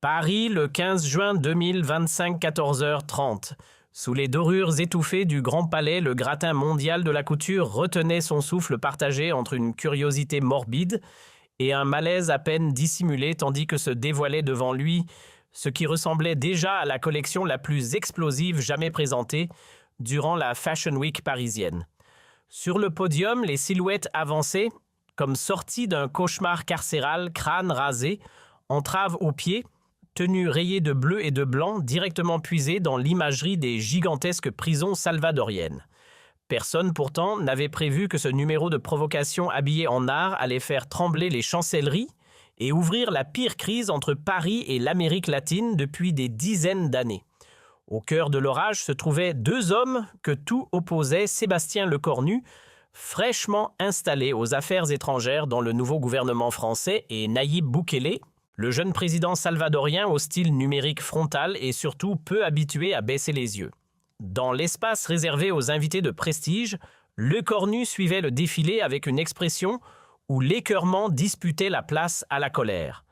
Paris, le 15 juin 2025, 14h30. Sous les dorures étouffées du Grand Palais, le gratin mondial de la couture retenait son souffle partagé entre une curiosité morbide et un malaise à peine dissimulé, tandis que se dévoilait devant lui ce qui ressemblait déjà à la collection la plus explosive jamais présentée durant la Fashion Week parisienne. Sur le podium, les silhouettes avançaient, comme sorties d'un cauchemar carcéral, crâne rasé, entraves aux pieds, tenues rayées de bleu et de blanc, directement puisées dans l'imagerie des gigantesques prisons salvadoriennes. Personne, pourtant, n'avait prévu que ce numéro de provocation habillé en art allait faire trembler les chancelleries et ouvrir la pire crise entre Paris et l'Amérique latine depuis des dizaines d'années. Au cœur de l'orage se trouvaient deux hommes que tout opposait: Sébastien Lecornu, fraîchement installé aux affaires étrangères dans le nouveau gouvernement français, et Nayib Bukele, le jeune président salvadorien au style numérique frontal et surtout peu habitué à baisser les yeux. Dans l'espace réservé aux invités de prestige, Lecornu suivait le défilé avec une expression où l'écœurement disputait la place à la colère.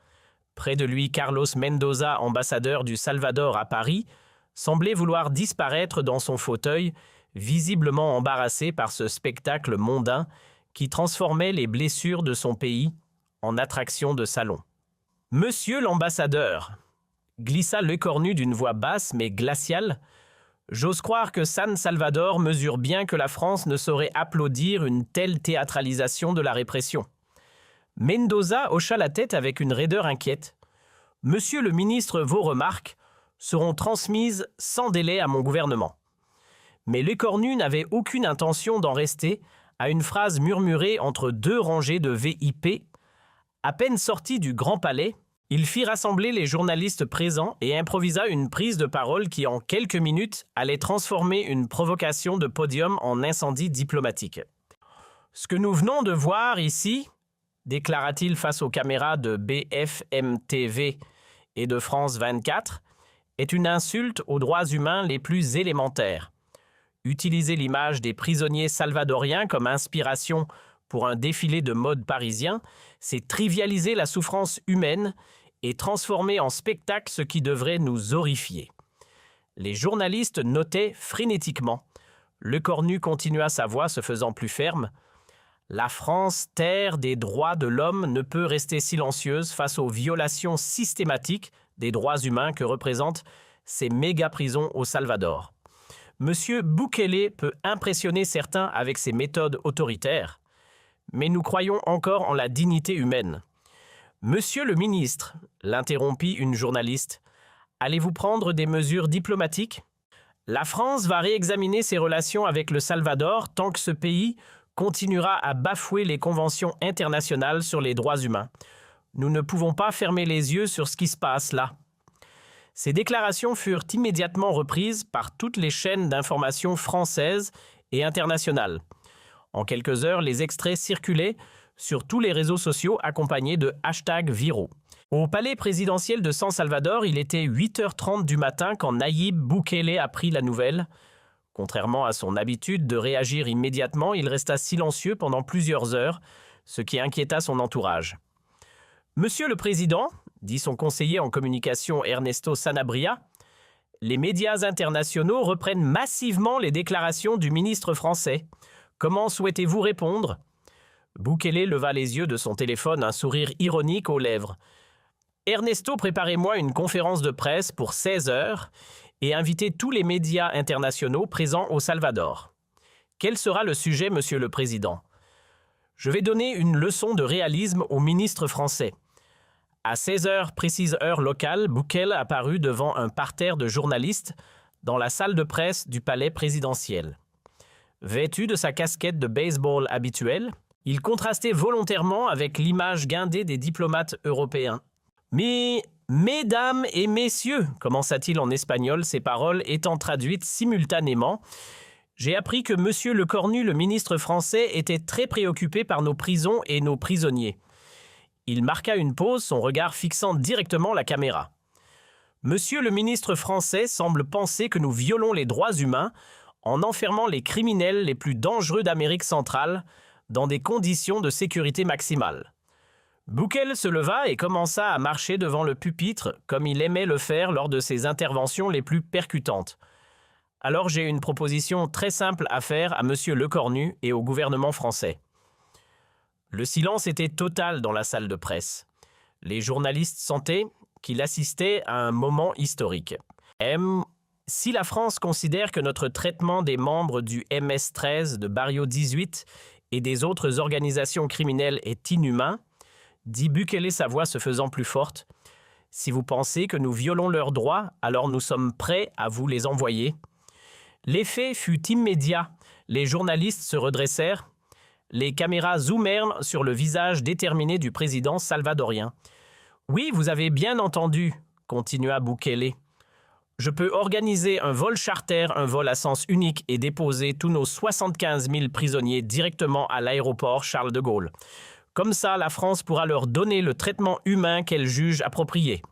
Près de lui, Carlos Mendoza, ambassadeur du Salvador à Paris, semblait vouloir disparaître dans son fauteuil, visiblement embarrassé par ce spectacle mondain qui transformait les blessures de son pays en attraction de salon. « Monsieur l'ambassadeur !» glissa Lecornu d'une voix basse mais glaciale. « J'ose croire que San Salvador mesure bien que la France ne saurait applaudir une telle théâtralisation de la répression. » Mendoza hocha la tête avec une raideur inquiète. « Monsieur le ministre, vos remarques seront transmises sans délai à mon gouvernement. » Mais Lecornu n'avait aucune intention d'en rester à une phrase murmurée entre deux rangées de VIP. À peine sorti du Grand Palais, il fit rassembler les journalistes présents et improvisa une prise de parole qui, en quelques minutes, allait transformer une provocation de podium en incendie diplomatique. « Ce que nous venons de voir ici, déclara-t-il face aux caméras de BFM TV et de France 24, est une insulte aux droits humains les plus élémentaires. Utiliser l'image des prisonniers salvadoriens comme inspiration pour un défilé de mode parisien, c'est trivialiser la souffrance humaine et transformer en spectacle ce qui devrait nous horrifier. » Les journalistes notaient frénétiquement. Lecornu continua sa voix se faisant plus ferme. « La France, terre des droits de l'homme, ne peut rester silencieuse face aux violations systématiques des droits humains que représentent ces méga-prisons au Salvador. Monsieur Bukele peut impressionner certains avec ses méthodes autoritaires, mais nous croyons encore en la dignité humaine. Monsieur le ministre, l'interrompit une journaliste, allez-vous prendre des mesures diplomatiques? La France va réexaminer ses relations avec le Salvador tant que ce pays continuera à bafouer les conventions internationales sur les droits humains. Nous ne pouvons pas fermer les yeux sur ce qui se passe là. » Ces déclarations furent immédiatement reprises par toutes les chaînes d'information françaises et internationales. En quelques heures, les extraits circulaient sur tous les réseaux sociaux accompagnés de hashtags viraux. Au palais présidentiel de San Salvador, il était 8h30 du matin quand Nayib Bukele apprit la nouvelle. Contrairement à son habitude de réagir immédiatement, il resta silencieux pendant plusieurs heures, ce qui inquiéta son entourage. « Monsieur le Président », dit son conseiller en communication Ernesto Sanabria, « les médias internationaux reprennent massivement les déclarations du ministre français. Comment souhaitez-vous répondre ?» Bukele leva les yeux de son téléphone, un sourire ironique aux lèvres. « Ernesto, préparez-moi une conférence de presse pour 16 heures et invitez tous les médias internationaux présents au Salvador. Quel sera le sujet, Monsieur le Président ? Je vais donner une leçon de réalisme au ministre français. » À 16 heures, précise heure locale, Bukele apparut devant un parterre de journalistes dans la salle de presse du palais présidentiel. Vêtu de sa casquette de baseball habituelle, il contrastait volontairement avec l'image guindée des diplomates européens. « Mais, mesdames et messieurs, commença-t-il en espagnol, ses paroles étant traduites simultanément, j'ai appris que Monsieur Lecornu, le ministre français, était très préoccupé par nos prisons et nos prisonniers. » Il marqua une pause, son regard fixant directement la caméra. « Monsieur le ministre français semble penser que nous violons les droits humains en enfermant les criminels les plus dangereux d'Amérique centrale dans des conditions de sécurité maximale. Bouquel se leva et commença à marcher devant le pupitre comme il aimait le faire lors de ses interventions les plus percutantes. Alors j'ai une proposition très simple à faire à monsieur Lecornu et au gouvernement français. Le silence était total dans la salle de presse. Les journalistes sentaient qu'il assistait à un moment historique. Si la France considère que notre traitement des membres du MS-13, de Barrio 18 et des autres organisations criminelles est inhumain, dit Bukele, sa voix se faisant plus forte, si vous pensez que nous violons leurs droits, alors nous sommes prêts à vous les envoyer. L'effet fut immédiat. Les journalistes se redressèrent. Les caméras zoomèrent sur le visage déterminé du président salvadorien. « Oui, vous avez bien entendu, » continua Bukele. « Je peux organiser un vol charter, un vol à sens unique et déposer tous nos 75 000 prisonniers directement à l'aéroport Charles de Gaulle. Comme ça, la France pourra leur donner le traitement humain qu'elle juge approprié. »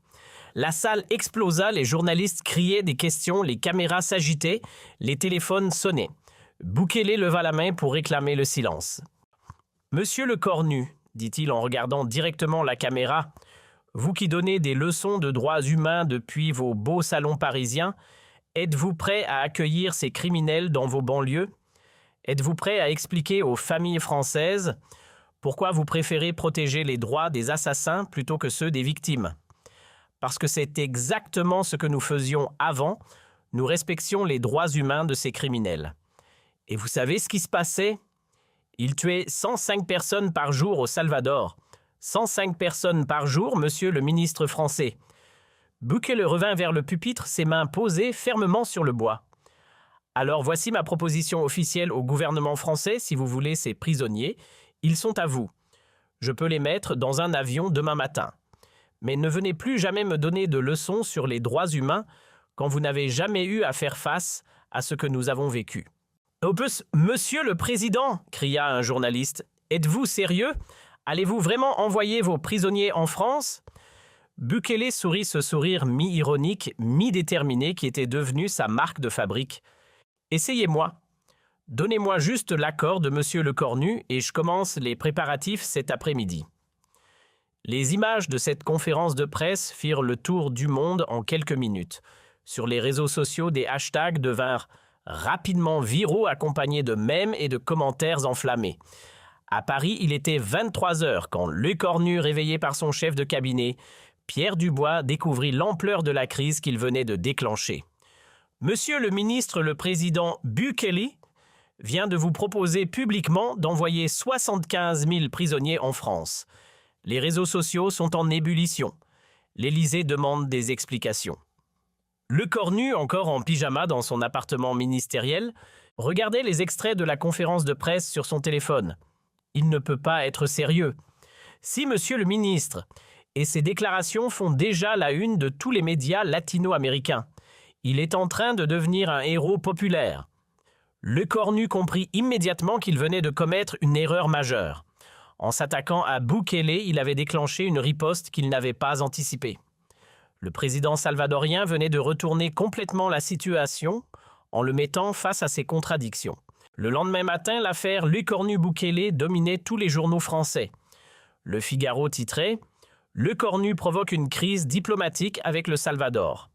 La salle explosa, les journalistes criaient des questions, les caméras s'agitaient, les téléphones sonnaient. Bukele leva la main pour réclamer le silence. « Monsieur Lecornu, dit-il en regardant directement la caméra, vous qui donnez des leçons de droits humains depuis vos beaux salons parisiens, êtes-vous prêt à accueillir ces criminels dans vos banlieues? Êtes-vous prêt à expliquer aux familles françaises pourquoi vous préférez protéger les droits des assassins plutôt que ceux des victimes? Parce que c'est exactement ce que nous faisions avant, nous respections les droits humains de ces criminels. Et vous savez ce qui se passait? Ils tuaient 105 personnes par jour au Salvador. 105 personnes par jour, monsieur le ministre français. » Bukele revint vers le pupitre, ses mains posées fermement sur le bois. « Alors voici ma proposition officielle au gouvernement français si vous voulez ces prisonniers. Ils sont à vous. Je peux les mettre dans un avion demain matin. Mais ne venez plus jamais me donner de leçons sur les droits humains quand vous n'avez jamais eu à faire face à ce que nous avons vécu. »« Monsieur le Président !» cria un journaliste. « Êtes-vous sérieux? Allez-vous vraiment envoyer vos prisonniers en France ?» Bukele sourit ce sourire mi-ironique, mi-déterminé qui était devenu sa marque de fabrique. « Essayez-moi. Donnez-moi juste l'accord de monsieur Lecornu et je commence les préparatifs cet après-midi. » Les images de cette conférence de presse firent le tour du monde en quelques minutes. Sur les réseaux sociaux, des hashtags devinrent rapidement viraux accompagnés de mèmes et de commentaires enflammés. À Paris, il était 23 heures quand Lecornu, réveillé par son chef de cabinet, Pierre Dubois, découvrit l'ampleur de la crise qu'il venait de déclencher. « Monsieur le ministre, le président Bukele vient de vous proposer publiquement d'envoyer 75 000 prisonniers en France. Les réseaux sociaux sont en ébullition. L'Élysée demande des explications. » Lecornu, encore en pyjama dans son appartement ministériel, regardait les extraits de la conférence de presse sur son téléphone. Il ne peut pas être sérieux. Si monsieur le ministre, et ses déclarations font déjà la une de tous les médias latino-américains, il est en train de devenir un héros populaire. Lecornu comprit immédiatement qu'il venait de commettre une erreur majeure. En s'attaquant à Bukele, il avait déclenché une riposte qu'il n'avait pas anticipée. Le président salvadorien venait de retourner complètement la situation en le mettant face à ses contradictions. Le lendemain matin, l'affaire Lecornu-Bukele dominait tous les journaux français. Le Figaro titrait « Lecornu provoque une crise diplomatique avec le Salvador ».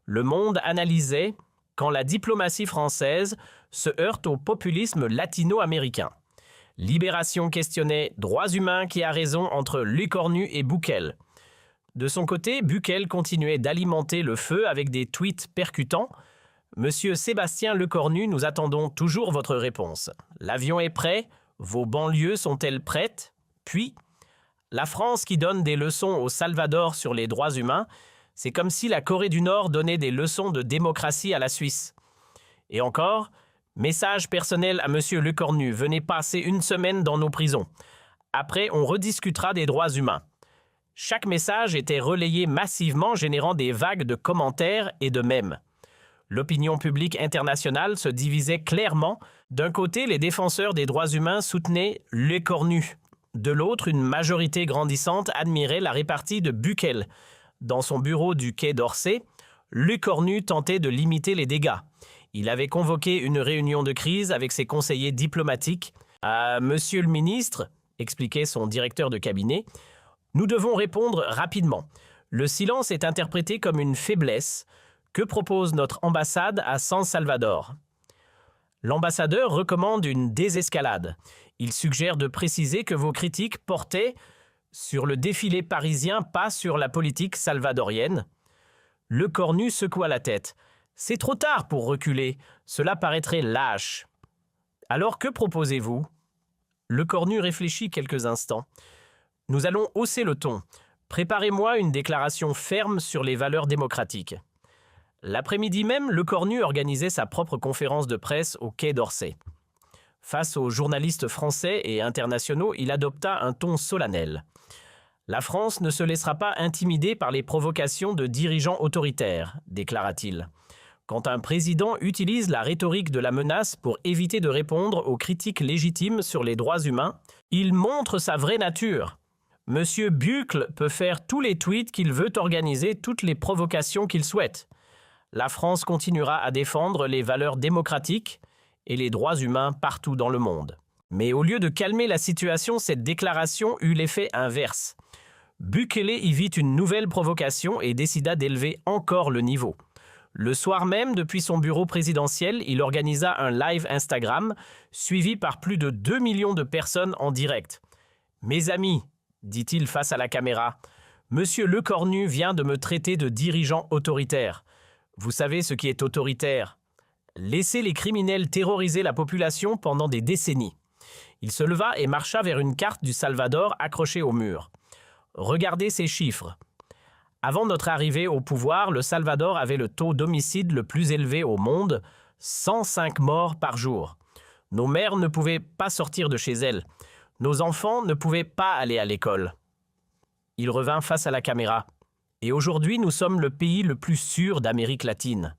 Le Monde analysait « Quand la diplomatie française se heurte au populisme latino-américain ». Libération questionnait « Droits humains qui a raison entre Lecornu et Bukele ». De son côté, Bukele continuait d'alimenter le feu avec des tweets percutants. « Monsieur Sébastien Lecornu, nous attendons toujours votre réponse. L'avion est prêt? Vos banlieues sont-elles prêtes? » Puis, la France qui donne des leçons au Salvador sur les droits humains, c'est comme si la Corée du Nord donnait des leçons de démocratie à la Suisse. Et encore, message personnel à monsieur Lecornu, venez passer une semaine dans nos prisons. Après, on rediscutera des droits humains. Chaque message était relayé massivement, générant des vagues de commentaires et de mèmes. L'opinion publique internationale se divisait clairement. D'un côté, les défenseurs des droits humains soutenaient Lecornu. De l'autre, une majorité grandissante admirait la répartie de Bukele. Dans son bureau du quai d'Orsay, Lecornu tentait de limiter les dégâts. Il avait convoqué une réunion de crise avec ses conseillers diplomatiques. « Monsieur le ministre », expliquait son directeur de cabinet, Nous devons répondre rapidement. Le silence est interprété comme une faiblesse. Que propose notre ambassade à San Salvador? L'ambassadeur recommande une désescalade. Il suggère de préciser que vos critiques portaient sur le défilé parisien, pas sur la politique salvadorienne. Le cornu secoua la tête. C'est trop tard pour reculer. Cela paraîtrait lâche. Alors que proposez-vous? Le cornu réfléchit quelques instants. Nous allons hausser le ton. Préparez-moi une déclaration ferme sur les valeurs démocratiques. L'après-midi même, Le Cornu organisait sa propre conférence de presse au Quai d'Orsay. Face aux journalistes français et internationaux, il adopta un ton solennel. La France ne se laissera pas intimider par les provocations de dirigeants autoritaires, déclara-t-il. Quand un président utilise la rhétorique de la menace pour éviter de répondre aux critiques légitimes sur les droits humains, il montre sa vraie nature. Monsieur Buckle peut faire tous les tweets qu'il veut, organiser toutes les provocations qu'il souhaite. La France continuera à défendre les valeurs démocratiques et les droits humains partout dans le monde. Mais au lieu de calmer la situation, cette déclaration eut l'effet inverse. Bukele y vit une nouvelle provocation et décida d'élever encore le niveau. Le soir même, depuis son bureau présidentiel, il organisa un live Instagram, suivi par plus de 2 millions de personnes en direct. « Mes amis », dit-il face à la caméra, « Monsieur Le Cornu vient de me traiter de dirigeant autoritaire. Vous savez ce qui est autoritaire? Laisser les criminels terroriser la population pendant des décennies. » Il se leva et marcha vers une carte du Salvador accrochée au mur. « Regardez ces chiffres. Avant notre arrivée au pouvoir, le Salvador avait le taux d'homicide le plus élevé au monde, 105 morts par jour. Nos mères ne pouvaient pas sortir de chez elles. Nos enfants ne pouvaient pas aller à l'école. » Il revint face à la caméra. « Et aujourd'hui, nous sommes le pays le plus sûr d'Amérique latine.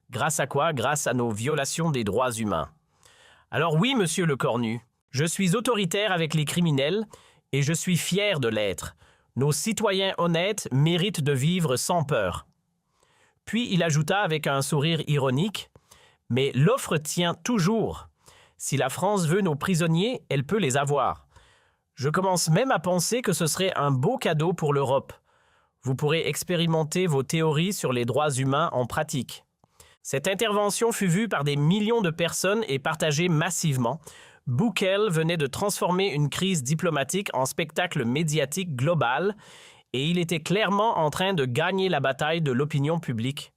Grâce à quoi? Grâce à nos violations des droits humains. Alors oui, monsieur Le Cornu, je suis autoritaire avec les criminels et je suis fier de l'être. Nos citoyens honnêtes méritent de vivre sans peur. » Puis il ajouta avec un sourire ironique, « Mais l'offre tient toujours. Si la France veut nos prisonniers, elle peut les avoir. Je commence même à penser que ce serait un beau cadeau pour l'Europe. Vous pourrez expérimenter vos théories sur les droits humains en pratique. » Cette intervention fut vue par des millions de personnes et partagée massivement. Bukele venait de transformer une crise diplomatique en spectacle médiatique global et il était clairement en train de gagner la bataille de l'opinion publique.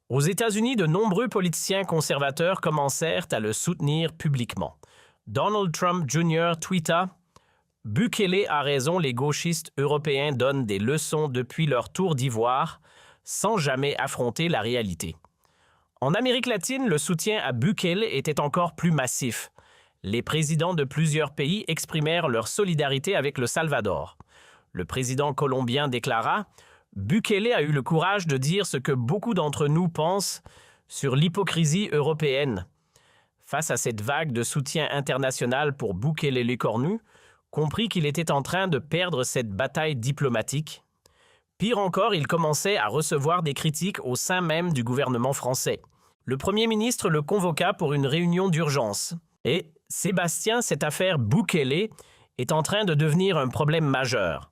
Aux États-Unis, de nombreux politiciens conservateurs commencèrent à le soutenir publiquement. Donald Trump Jr. tweeta « Bukele a raison, les gauchistes européens donnent des leçons depuis leur tour d'ivoire sans jamais affronter la réalité. » En Amérique latine, le soutien à Bukele était encore plus massif. Les présidents de plusieurs pays exprimèrent leur solidarité avec le Salvador. Le président colombien déclara « Bukele a eu le courage de dire ce que beaucoup d'entre nous pensent sur l'hypocrisie européenne. » Face à cette vague de soutien international pour Bukele Le Cornu, comprit qu'il était en train de perdre cette bataille diplomatique. Pire encore, il commençait à recevoir des critiques au sein même du gouvernement français. Le Premier ministre le convoqua pour une réunion d'urgence. Et Sébastien, cette affaire Bukele est en train de devenir un problème majeur.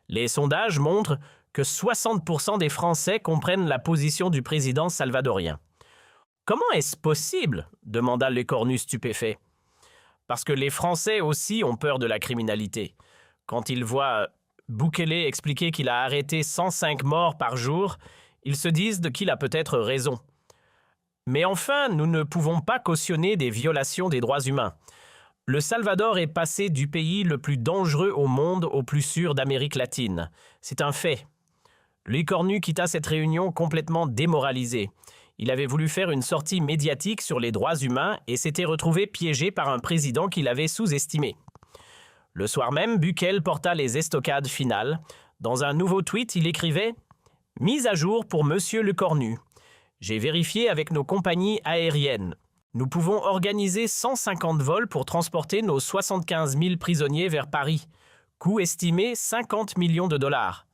Les sondages montrent que 60% des Français comprennent la position du président salvadorien. « Comment est-ce possible ?» demanda Le Cornu stupéfait. « Parce que les Français aussi ont peur de la criminalité. Quand ils voient Bukele expliquer qu'il a arrêté 105 morts par jour, ils se disent qu'il a peut-être raison. Mais enfin, nous ne pouvons pas cautionner des violations des droits humains. Le Salvador est passé du pays le plus dangereux au monde au plus sûr d'Amérique latine. C'est un fait. » Le Cornu quitta cette réunion complètement démoralisé. Il avait voulu faire une sortie médiatique sur les droits humains et s'était retrouvé piégé par un président qu'il avait sous-estimé. Le soir même, Bukele porta les estocades finales. Dans un nouveau tweet, il écrivait « Mise à jour pour Monsieur Le Cornu. J'ai vérifié avec nos compagnies aériennes. Nous pouvons organiser 150 vols pour transporter nos 75 000 prisonniers vers Paris. Coût estimé 50 millions de dollars.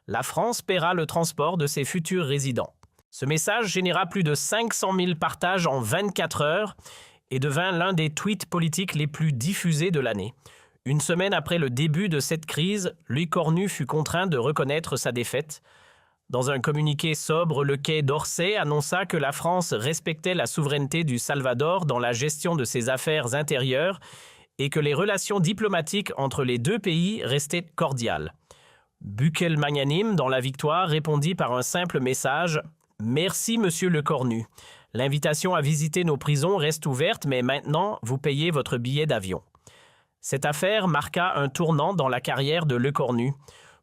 La France paiera le transport de ses futurs résidents. » Ce message généra plus de 500 000 partages en 24 heures et devint l'un des tweets politiques les plus diffusés de l'année. Une semaine après le début de cette crise, Louis Cornu fut contraint de reconnaître sa défaite. Dans un communiqué sobre, le Quai d'Orsay annonça que la France respectait la souveraineté du Salvador dans la gestion de ses affaires intérieures et que les relations diplomatiques entre les deux pays restaient cordiales. Bukele, magnanime dans la victoire, répondit par un simple message « Merci, monsieur Le Cornu. L'invitation à visiter nos prisons reste ouverte, mais maintenant, vous payez votre billet d'avion. » Cette affaire marqua un tournant dans la carrière de Le Cornu.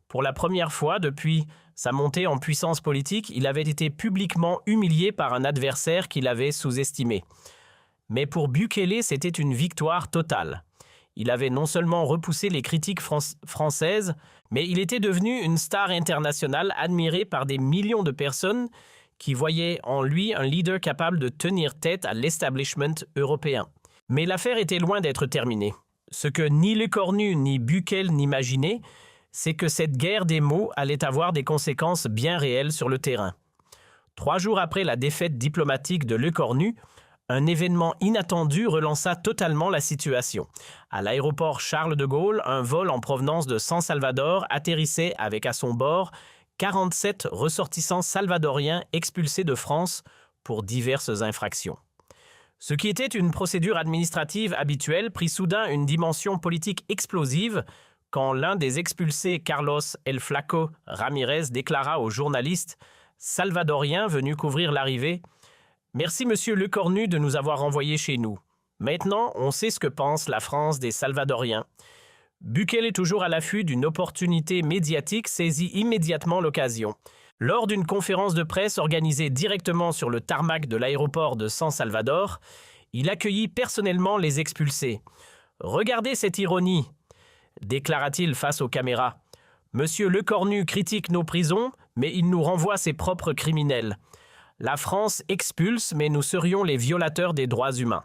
Pour la première fois depuis sa montée en puissance politique, il avait été publiquement humilié par un adversaire qu'il avait sous-estimé. Mais pour Bukele, c'était une victoire totale. Il avait non seulement repoussé les critiques françaises, mais il était devenu une star internationale admirée par des millions de personnes qui voyaient en lui un leader capable de tenir tête à l'establishment européen. Mais l'affaire était loin d'être terminée. Ce que ni Le Cornu ni Bukele n'imaginaient, c'est que cette guerre des mots allait avoir des conséquences bien réelles sur le terrain. 3 jours après la défaite diplomatique de Le Cornu, un événement inattendu relança totalement la situation. À l'aéroport Charles de Gaulle, un vol en provenance de San Salvador atterrissait avec à son bord 47 ressortissants salvadoriens expulsés de France pour diverses infractions. Ce qui était une procédure administrative habituelle prit soudain une dimension politique explosive quand l'un des expulsés, Carlos El Flaco Ramirez, déclara aux journalistes salvadoriens venus couvrir l'arrivée « Merci monsieur Le Cornu de nous avoir envoyés chez nous. Maintenant, on sait ce que pense la France des Salvadoriens. » Bukele, toujours à l'affût d'une opportunité médiatique, saisit immédiatement l'occasion. Lors d'une conférence de presse organisée directement sur le tarmac de l'aéroport de San Salvador, il accueillit personnellement les expulsés. « Regardez cette ironie !» déclara-t-il face aux caméras. « Monsieur Le Cornu critique nos prisons, mais il nous renvoie ses propres criminels. La France expulse, mais nous serions les violateurs des droits humains. »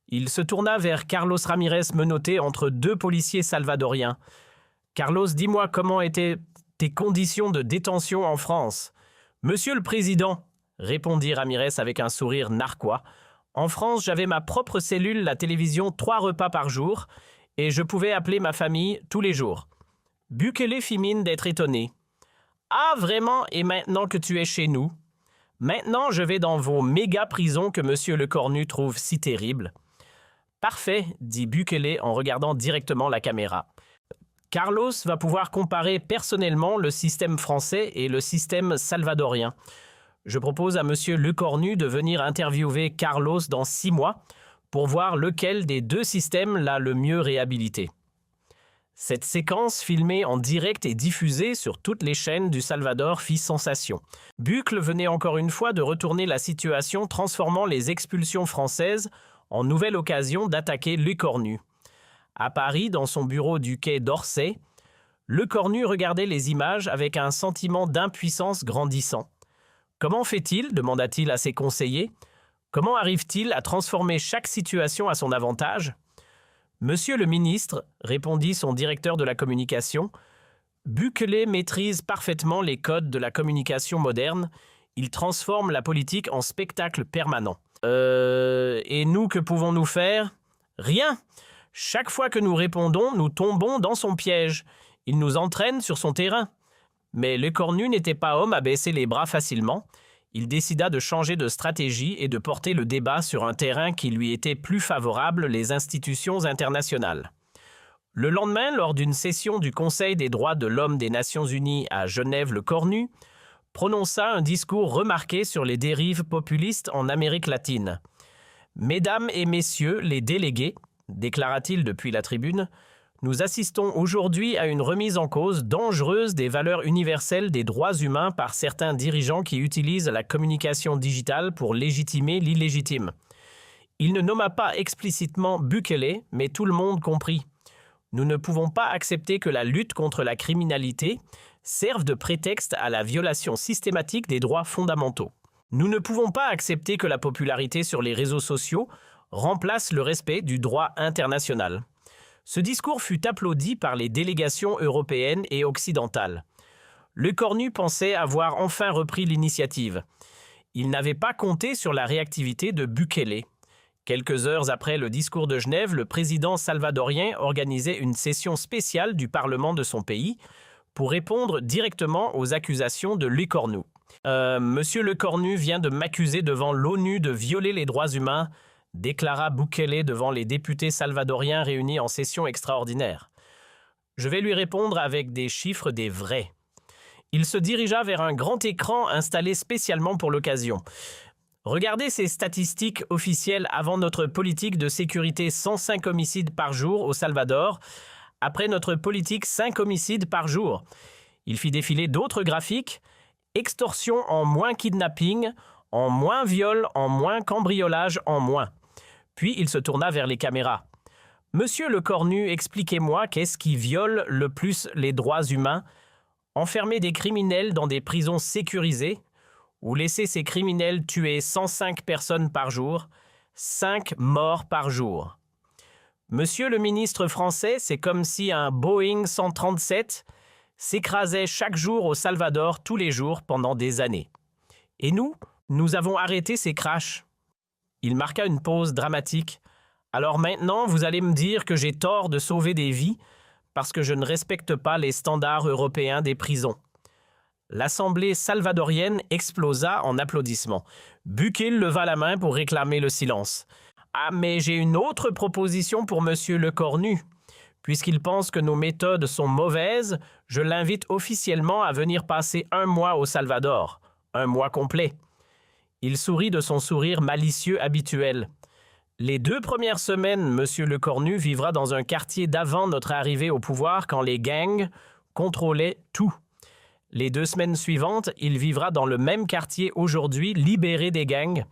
Il se tourna vers Carlos Ramirez menotté entre 2 policiers salvadoriens. « Carlos, dis-moi comment étaient tes conditions de détention en France. »« Monsieur le Président, » répondit Ramirez avec un sourire narquois, « en France, j'avais ma propre cellule, la télévision, 3 repas par jour, et je pouvais appeler ma famille tous les jours. » Bukele fit mine d'être étonné. « Ah, vraiment, et maintenant que tu es chez nous ? Maintenant, je vais dans vos méga-prisons que monsieur Le Cornu trouve si terribles. » « Parfait, » dit Bukele en regardant directement la caméra. « Carlos va pouvoir comparer personnellement le système français et le système salvadorien. Je propose à monsieur Le Cornu de venir interviewer Carlos dans 6 mois pour voir lequel des 2 systèmes l'a le mieux réhabilité. » Cette séquence, filmée en direct et diffusée sur toutes les chaînes du Salvador, fit sensation. Bukele venait encore une fois de retourner la situation, transformant les expulsions françaises en nouvelle occasion d'attaquer Le Cornu. À Paris, dans son bureau du Quai d'Orsay, Le Cornu regardait les images avec un sentiment d'impuissance grandissant. « Comment fait-il » demanda-t-il à ses conseillers. « Comment arrive-t-il à transformer chaque situation à son avantage ?» « Monsieur le ministre, » répondit son directeur de la communication, « Bukele maîtrise parfaitement les codes de la communication moderne. Il transforme la politique en spectacle permanent. » Et nous, que pouvons-nous faire ? Rien. Chaque fois que nous répondons, nous tombons dans son piège. Il nous entraîne sur son terrain. Mais Le Cornu n'était pas homme à baisser les bras facilement. Il décida de changer de stratégie et de porter le débat sur un terrain qui lui était plus favorable, les institutions internationales. Le lendemain, lors d'une session du Conseil des droits de l'homme des Nations Unies à Genève, Le Cornu prononça un discours remarqué sur les dérives populistes en Amérique latine. « Mesdames et messieurs les délégués, » déclara-t-il depuis la tribune, « nous assistons aujourd'hui à une remise en cause dangereuse des valeurs universelles des droits humains par certains dirigeants qui utilisent la communication digitale pour légitimer l'illégitime. » Il ne nomma pas explicitement Bukele, mais tout le monde comprit. Nous ne pouvons pas accepter que la lutte contre la criminalité serve de prétexte à la violation systématique des droits fondamentaux. Nous ne pouvons pas accepter que la popularité sur les réseaux sociaux remplace le respect du droit international. Ce discours fut applaudi par les délégations européennes et occidentales. Le Cornu pensait avoir enfin repris l'initiative. Il n'avait pas compté sur la réactivité de Bukele. Quelques heures après le discours de Genève, le président salvadorien organisait une session spéciale du Parlement de son pays pour répondre directement aux accusations de Lecornu. Monsieur Lecornu vient de m'accuser devant l'ONU de violer les droits humains, déclara Bukele devant les députés salvadoriens réunis en session extraordinaire. Je vais lui répondre avec des chiffres des vrais. Il se dirigea vers un grand écran installé spécialement pour l'occasion. Regardez ces statistiques officielles avant notre politique de sécurité: 105 homicides par jour au Salvador, après notre politique 5 homicides par jour. Il fit défiler d'autres graphiques: extorsion en moins kidnapping, en moins viol, en moins cambriolage, en moins. Puis il se tourna vers les caméras. Monsieur Lecornu, expliquez-moi qu'est-ce qui viole le plus les droits humains? Enfermer des criminels dans des prisons sécurisées ou laisser ces criminels tuer 105 personnes par jour, 5 morts par jour. Monsieur le ministre français, c'est comme si un Boeing 137 s'écrasait chaque jour au Salvador tous les jours pendant des années. Et nous avons arrêté ces crashs. Il marqua une pause dramatique. Alors maintenant, vous allez me dire que j'ai tort de sauver des vies parce que je ne respecte pas les standards européens des prisons. L'Assemblée salvadorienne explosa en applaudissements. Bukele leva la main pour réclamer le silence. « Ah, mais j'ai une autre proposition pour Monsieur Lecornu. Puisqu'il pense que nos méthodes sont mauvaises, je l'invite officiellement à venir passer 1 mois au Salvador. 1 mois complet. » Il sourit de son sourire malicieux habituel. Les 2 premières semaines, Monsieur Lecornu vivra dans un quartier d'avant notre arrivée au pouvoir quand les gangs contrôlaient tout. Les 2 semaines suivantes, il vivra dans le même quartier aujourd'hui, libéré des gangs.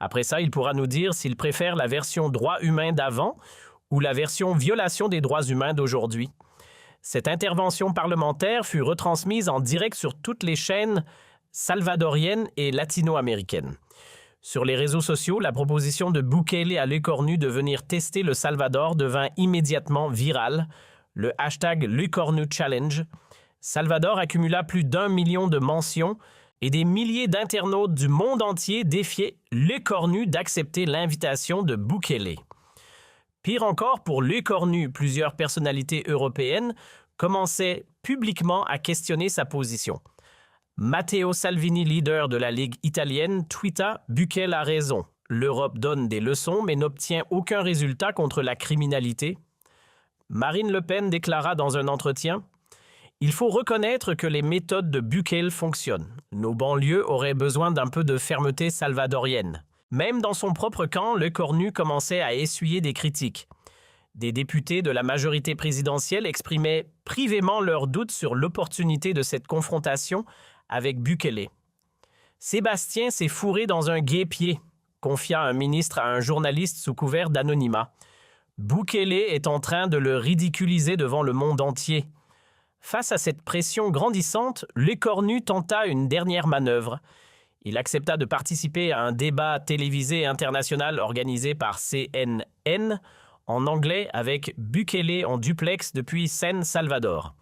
Après ça, il pourra nous dire s'il préfère la version droits humains d'avant ou la version violation des droits humains d'aujourd'hui. Cette intervention parlementaire fut retransmise en direct sur toutes les chaînes salvadoriennes et latino-américaines. Sur les réseaux sociaux, la proposition de Bukele à Lecornu de venir tester le Salvador devint immédiatement virale. Le hashtag Lecornu Challenge. Salvador accumula plus d'1 million de mentions et des milliers d'internautes du monde entier défiaient Lecornu d'accepter l'invitation de Bukele. Pire encore, pour Lecornu, plusieurs personnalités européennes commençaient publiquement à questionner sa position. Matteo Salvini, leader de la Ligue italienne, tweeta « Bukele a raison. L'Europe donne des leçons mais n'obtient aucun résultat contre la criminalité. » Marine Le Pen déclara dans un entretien « Il faut reconnaître que les méthodes de Bukele fonctionnent. Nos banlieues auraient besoin d'un peu de fermeté salvadorienne. » Même dans son propre camp, Lecornu commençait à essuyer des critiques. Des députés de la majorité présidentielle exprimaient privément leurs doutes sur l'opportunité de cette confrontation avec Bukele. « Sébastien s'est fourré dans un guêpier », confia un ministre à un journaliste sous couvert d'anonymat. « Bukele est en train de le ridiculiser devant le monde entier. » Face à cette pression grandissante, Lecornu tenta une dernière manœuvre. Il accepta de participer à un débat télévisé international organisé par CNN en anglais avec Bukele en duplex depuis San Salvador.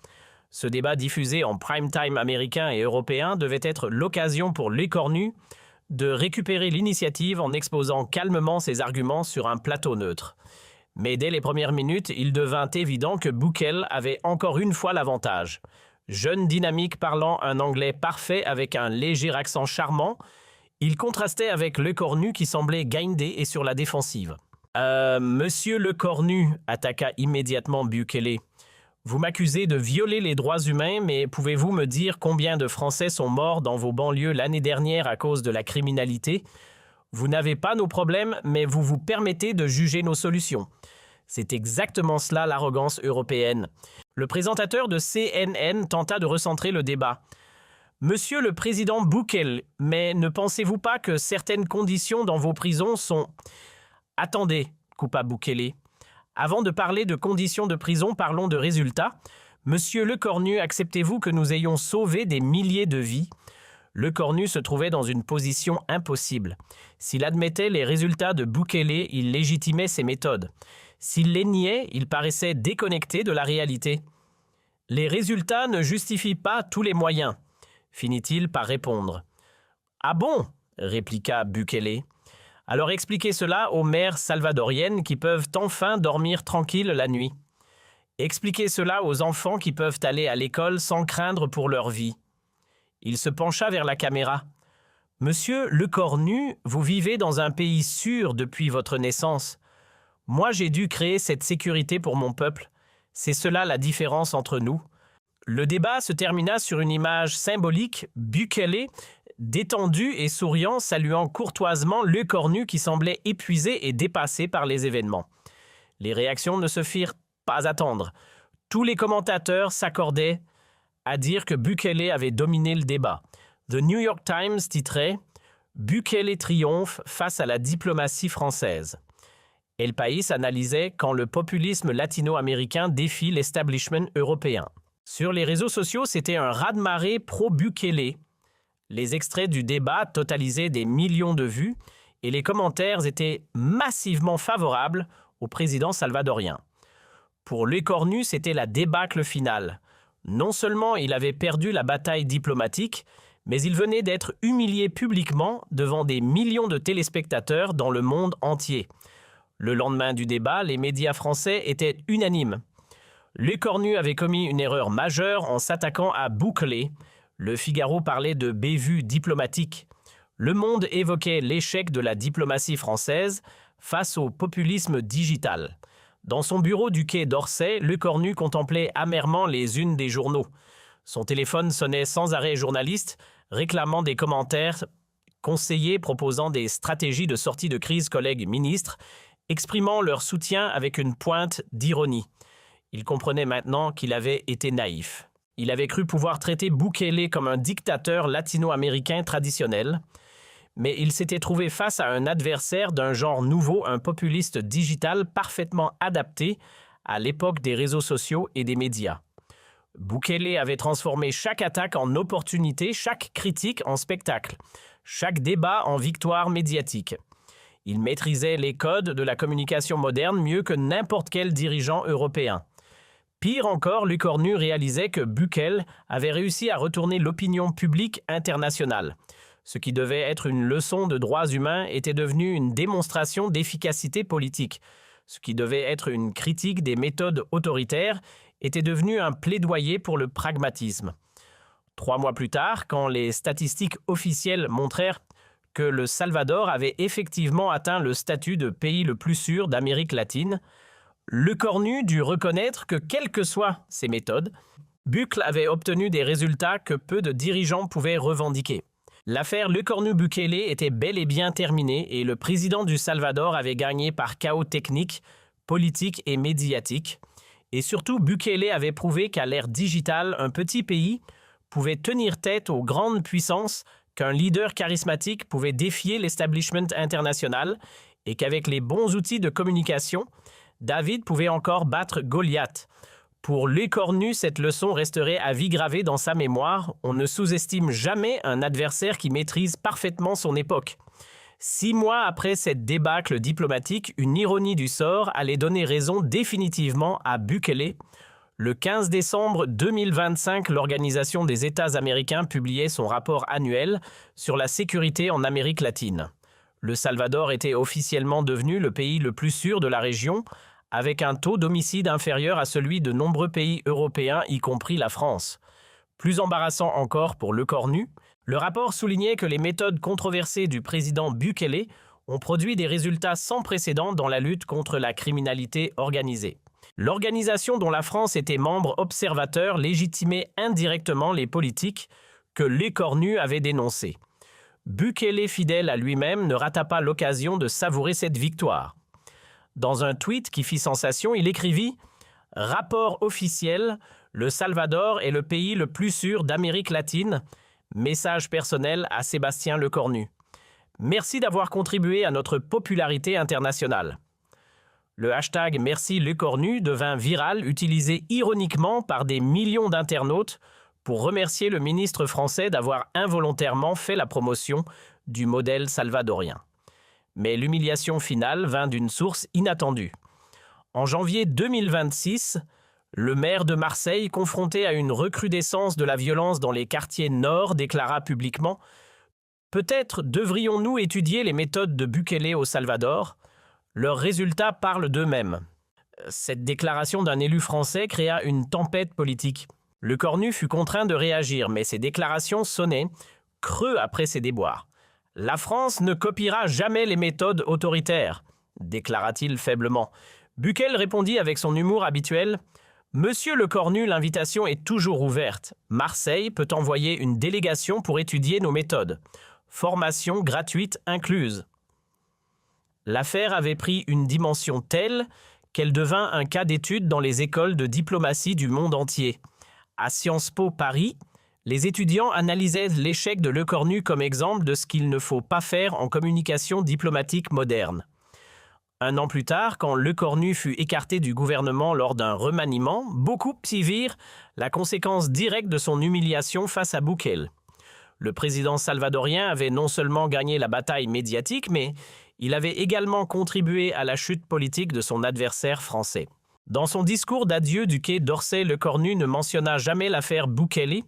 Ce débat diffusé en prime time américain et européen devait être l'occasion pour Lecornu de récupérer l'initiative en exposant calmement ses arguments sur un plateau neutre. Mais dès les premières minutes, il devint évident que Bukele avait encore une fois l'avantage. Jeune, dynamique, parlant un anglais parfait avec un léger accent charmant, il contrastait avec Lecornu qui semblait guindé et sur la défensive. Monsieur Lecornu, attaqua immédiatement Bukele. Vous m'accusez de violer les droits humains, mais pouvez-vous me dire combien de Français sont morts dans vos banlieues l'année dernière à cause de la criminalité? Vous n'avez pas nos problèmes, mais vous vous permettez de juger nos solutions. C'est exactement cela l'arrogance européenne. Le présentateur de CNN tenta de recentrer le débat. Monsieur le président Bukele, mais ne pensez-vous pas que certaines conditions dans vos prisons sont... Attendez, coupa Bukele. Avant de parler de conditions de prison, parlons de résultats. Monsieur Lecornu, acceptez-vous que nous ayons sauvé des milliers de vies? Lecornu se trouvait dans une position impossible. S'il admettait les résultats de Bukele, il légitimait ses méthodes. S'il les niait, il paraissait déconnecté de la réalité. « Les résultats ne justifient pas tous les moyens », finit-il par répondre. « Ah bon ?» répliqua Bukele. Alors expliquez cela aux mères salvadoriennes qui peuvent enfin dormir tranquilles la nuit. Expliquez cela aux enfants qui peuvent aller à l'école sans craindre pour leur vie. Il se pencha vers la caméra. « Monsieur Lecornu, vous vivez dans un pays sûr depuis votre naissance. Moi, j'ai dû créer cette sécurité pour mon peuple. C'est cela la différence entre nous. » Le débat se termina sur une image symbolique, Bukele, détendu et souriant, saluant courtoisement Lecornu qui semblait épuisé et dépassé par les événements. Les réactions ne se firent pas attendre. Tous les commentateurs s'accordaient à dire que Bukele avait dominé le débat. The New York Times titrait « Bukele triomphe face à la diplomatie française ». El País analysait quand le populisme latino-américain défie l'establishment européen. Sur les réseaux sociaux, c'était un raz-de-marée pro-Bukele. Les extraits du débat totalisaient des millions de vues et les commentaires étaient massivement favorables au président salvadorien. Pour Lecornu, c'était la débâcle finale. Non seulement il avait perdu la bataille diplomatique, mais il venait d'être humilié publiquement devant des millions de téléspectateurs dans le monde entier. Le lendemain du débat, les médias français étaient unanimes. Lecornu avait commis une erreur majeure en s'attaquant à Bukele. Le Figaro parlait de bévue diplomatique. Le Monde évoquait l'échec de la diplomatie française face au populisme digital. Dans son bureau du quai d'Orsay, Lecornu contemplait amèrement les unes des journaux. Son téléphone sonnait sans arrêt journalistes, réclamant des commentaires, conseillers proposant des stratégies de sortie de crise collègues ministres, exprimant leur soutien avec une pointe d'ironie. Il comprenait maintenant qu'il avait été naïf. Il avait cru pouvoir traiter Bukele comme un dictateur latino-américain traditionnel, mais il s'était trouvé face à un adversaire d'un genre nouveau, un populiste digital parfaitement adapté à l'époque des réseaux sociaux et des médias. Bukele avait transformé chaque attaque en opportunité, chaque critique en spectacle, chaque débat en victoire médiatique. Il maîtrisait les codes de la communication moderne mieux que n'importe quel dirigeant européen. Pire encore, Lecornu réalisait que Bukele avait réussi à retourner l'opinion publique internationale. Ce qui devait être une leçon de droits humains était devenu une démonstration d'efficacité politique. Ce qui devait être une critique des méthodes autoritaires était devenu un plaidoyer pour le pragmatisme. 3 mois plus tard, quand les statistiques officielles montrèrent que le Salvador avait effectivement atteint le statut de pays le plus sûr d'Amérique latine, Lecornu dut reconnaître que, quelles que soient ses méthodes, Bukele avait obtenu des résultats que peu de dirigeants pouvaient revendiquer. L'affaire Lecornu-Bukele était bel et bien terminée et le président du Salvador avait gagné par chaos technique, politique et médiatique. Et surtout, Bukele avait prouvé qu'à l'ère digitale, un petit pays pouvait tenir tête aux grandes puissances, qu'un leader charismatique pouvait défier l'establishment international et qu'avec les bons outils de communication, David pouvait encore battre Goliath. Pour Lecornu, cette leçon resterait à vie gravée dans sa mémoire. On ne sous-estime jamais un adversaire qui maîtrise parfaitement son époque. 6 mois après cette débâcle diplomatique, une ironie du sort allait donner raison définitivement à Bukele. Le 15 décembre 2025, l'Organisation des États américains publiait son rapport annuel sur la sécurité en Amérique latine. Le Salvador était officiellement devenu le pays le plus sûr de la région, avec un taux d'homicide inférieur à celui de nombreux pays européens, y compris la France. Plus embarrassant encore pour Lecornu, le rapport soulignait que les méthodes controversées du président Bukele ont produit des résultats sans précédent dans la lutte contre la criminalité organisée. L'organisation dont la France était membre observateur légitimait indirectement les politiques que Lecornu avait dénoncées. Bukele, fidèle à lui-même, ne rata pas l'occasion de savourer cette victoire. Dans un tweet qui fit sensation, il écrivit « Rapport officiel, le Salvador est le pays le plus sûr d'Amérique latine. Message personnel à Sébastien Lecornu. Merci d'avoir contribué à notre popularité internationale. » Le hashtag Merci Lecornu devint viral, utilisé ironiquement par des millions d'internautes pour remercier le ministre français d'avoir involontairement fait la promotion du modèle salvadorien. Mais l'humiliation finale vint d'une source inattendue. En janvier 2026, le maire de Marseille, confronté à une recrudescence de la violence dans les quartiers nord, déclara publiquement Peut-être devrions-nous étudier les méthodes de Bukele au Salvador? Leurs résultats parlent d'eux-mêmes. Cette déclaration d'un élu français créa une tempête politique. Le Cornu fut contraint de réagir, mais ses déclarations sonnaient, creux après ses déboires. « La France ne copiera jamais les méthodes autoritaires », déclara-t-il faiblement. Bukele répondit avec son humour habituel « Monsieur le Cornu, l'invitation est toujours ouverte. Marseille peut envoyer une délégation pour étudier nos méthodes. Formation gratuite incluse. » L'affaire avait pris une dimension telle qu'elle devint un cas d'étude dans les écoles de diplomatie du monde entier. À Sciences Po Paris, les étudiants analysaient l'échec de Lecornu comme exemple de ce qu'il ne faut pas faire en communication diplomatique moderne. Un an plus tard, quand Lecornu fut écarté du gouvernement lors d'un remaniement, beaucoup y virent la conséquence directe de son humiliation face à Bukele. Le président salvadorien avait non seulement gagné la bataille médiatique, mais il avait également contribué à la chute politique de son adversaire français. Dans son discours d'adieu du quai d'Orsay, Lecornu ne mentionna jamais l'affaire Bukele,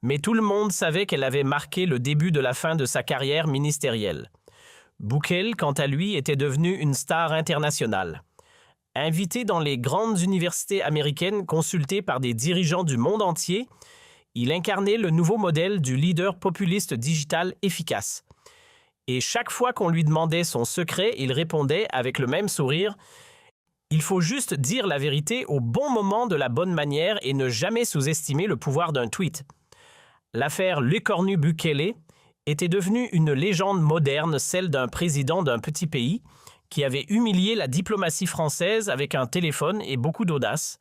mais tout le monde savait qu'elle avait marqué le début de la fin de sa carrière ministérielle. Bukele, quant à lui, était devenu une star internationale. Invité dans les grandes universités américaines consulté par des dirigeants du monde entier, il incarnait le nouveau modèle du leader populiste digital efficace. Et chaque fois qu'on lui demandait son secret, il répondait avec le même sourire « Il faut juste dire la vérité au bon moment de la bonne manière et ne jamais sous-estimer le pouvoir d'un tweet. » L'affaire Lecornu-Bukele était devenue une légende moderne, celle d'un président d'un petit pays qui avait humilié la diplomatie française avec un téléphone et beaucoup d'audace.